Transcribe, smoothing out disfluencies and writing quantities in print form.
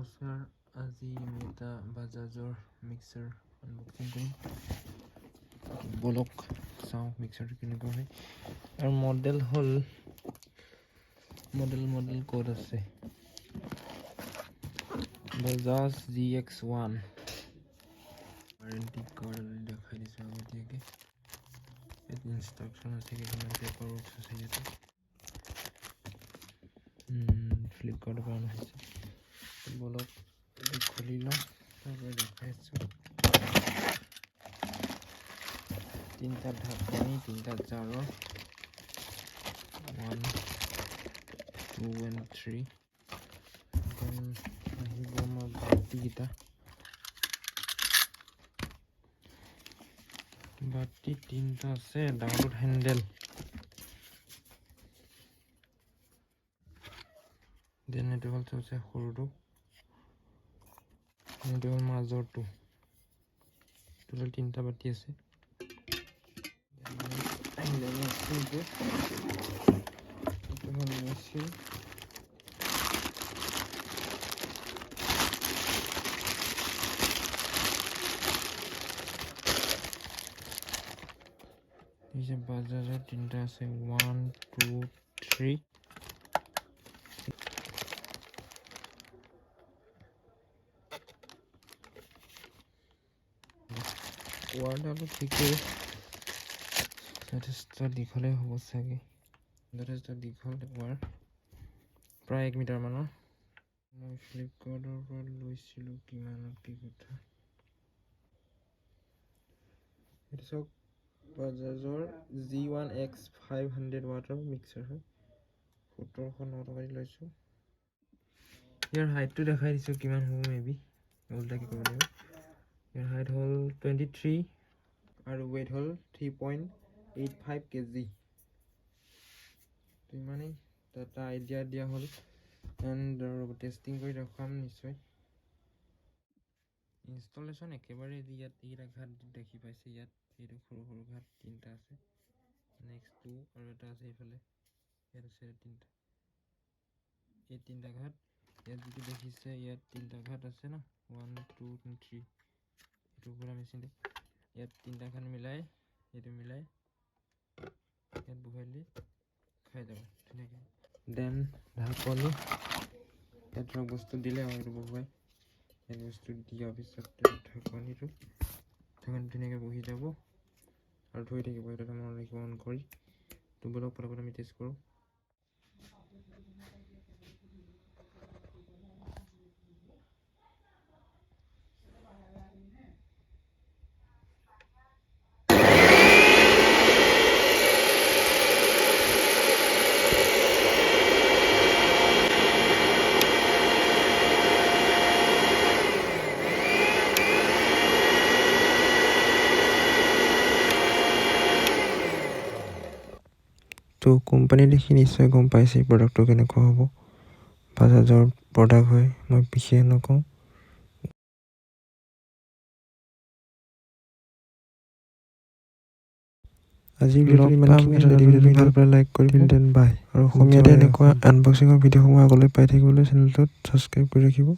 নমস্কাৰ, আজি আমি এটা বাজাজৰ মিক্সাৰ আনবক্সিং কৰিম। বলক চাওঁ মিক্সাৰটো কেনেকুৱা হয়। আৰু মডেল হ'ল মডেল ক'ত আছে, Bajaj GX1। ৱাৰেণ্টি কাৰ্ড দেখাই দিছোঁ আগতীয়াকৈ। ইয়াত ইনষ্ট্ৰাকশ্যন আছে, কিছুমান পেপাৰ ৱৰ্কছ আছে ইয়াতে। ফ্লিপকাৰ্টৰ পৰা অনা হৈছে। বলক খুলি লওঁ, তাৰপৰা দেখাইছোঁ। তিনিটা ঢাকনি, তিনিটা জাৰৰ, 1, 2 and 3। দেন আহিব আমাৰ বাতিকেইটা। বাতি তিনিটা আছে, ডাঙৰটোত হেণ্ডেল। দেন এইটো হ'ল চবচে সৰুটো, এইটো হ'ল মাজৰটো। টোটেল তিনিটা বাতি আছে। মেচিনটো, এইটো হ'ল মেচিন। বাজাজৰ তিনিটা আছে, 1, 2, 3। ৱাৰডালো ঠিকেই, যথেষ্ট দীঘলেই হ'ব চাগে। যথেষ্ট দীঘল ৱাৰ, প্ৰায় 1 মিটাৰ মানৰ। মই ফ্লিপকাৰ্টৰ পৰা লৈছিলোঁ, কিমানত কি কথা। এইটো চাওক, বাজাজৰ G1X 500 ৱাটৰ মিক্সাৰ হয়। 1709 টকা দি লৈছোঁ। ইয়াৰ হাইটটো দেখাই দিছোঁ কিমান হ'ব, মেবি উল্টাকৈ ক'ব লাগিব। ইয়াৰ হাইট হ'ল 23 আৰু ৱেইট হ'ল 3.85 kg। ইমানেই এটা আইডিয়া দিয়া হ'ল। এণ্ড টেষ্টিং কৰি দেখুৱাম নিশ্চয়। ইনষ্টলেশ্যন একেবাৰে ইয়াত এইকেইটা ঘাট দেখি পাইছে। ইয়াত এইটো সৰু সৰু ঘাট তিনিটা আছে, নেক্সটটো আৰু এটা আছে এইফালে। ইয়াত আছে তিনিটা, এই তিনিটা ঘাট। ইয়াত যিটো দেখিছে, ইয়াত তিনিটা ঘাট আছে ন, 1, 2 and 3। এইটো পুৰা মেচিনটো। ইয়াত তিনিটা ঘাট মিলাই, এইটো মিলাই ইয়াত বহুৱাই দিলে খাই যাব ধুনীয়াকৈ। দেন ঢাকনি, ইয়াত ধৰক বস্তু দিলে আৰু এইটো বহুৱাই ইয়াত বস্তু দিয়াৰ পিছত ঢাকনিটো ধুনীয়াকৈ বহি যাব আৰু ধৰি থাকিব। সেইটো মনত ৰাখিব অন কৰি। তো বলক পটাপট আমি টেষ্ট কৰোঁ। তো কোম্পানী দেখি নিশ্চয় গম পাইছে প্ৰডাক্টটো কেনেকুৱা হ'ব। বাজাজৰ প্ৰডাক্ট হয়, মই বিশেষ নকওঁ। আজি ভিডিঅ'টো ইমানখিনি। যদি ভিডিঅ'টো ভাল পালে লাইক কৰিব, দেন বাই। আৰু অসমীয়াতে এনেকুৱা আনবক্সিঙৰ ভিডিঅ'সমূহ আগলৈ পাই থাকিবলৈ চেনেলটোত ছাবস্ক্ৰাইব কৰি ৰাখিব।